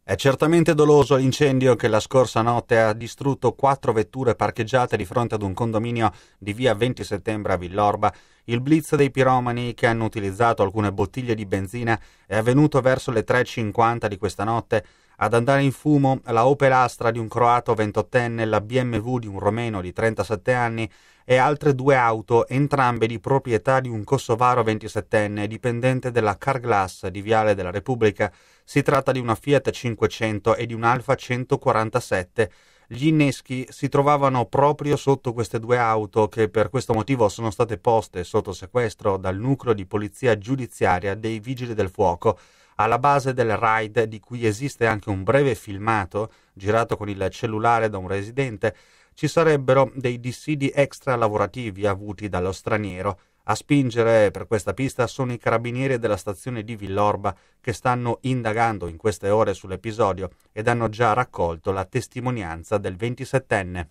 È certamente doloso l'incendio che la scorsa notte ha distrutto 4 vetture parcheggiate di fronte ad un condominio di via 20 settembre a Villorba. Il blitz dei piromani, che hanno utilizzato alcune bottiglie di benzina, è avvenuto verso le 3:50 di questa notte. Ad andare in fumo la Opel Astra di un croato 28enne, la BMW di un romeno di 37 anni e altre 2 auto, entrambe di proprietà di un kosovaro 27enne, dipendente della Carglass di Viale della Repubblica. Si tratta di una Fiat 500 e di un Alfa 147. Gli inneschi si trovavano proprio sotto queste 2 auto, che per questo motivo sono state poste sotto sequestro dal nucleo di polizia giudiziaria dei Vigili del Fuoco. Alla base del raid, di cui esiste anche un breve filmato girato con il cellulare da un residente, ci sarebbero dei dissidi extra lavorativi avuti dallo straniero. A spingere per questa pista sono i carabinieri della stazione di Villorba, che stanno indagando in queste ore sull'episodio ed hanno già raccolto la testimonianza del 27enne.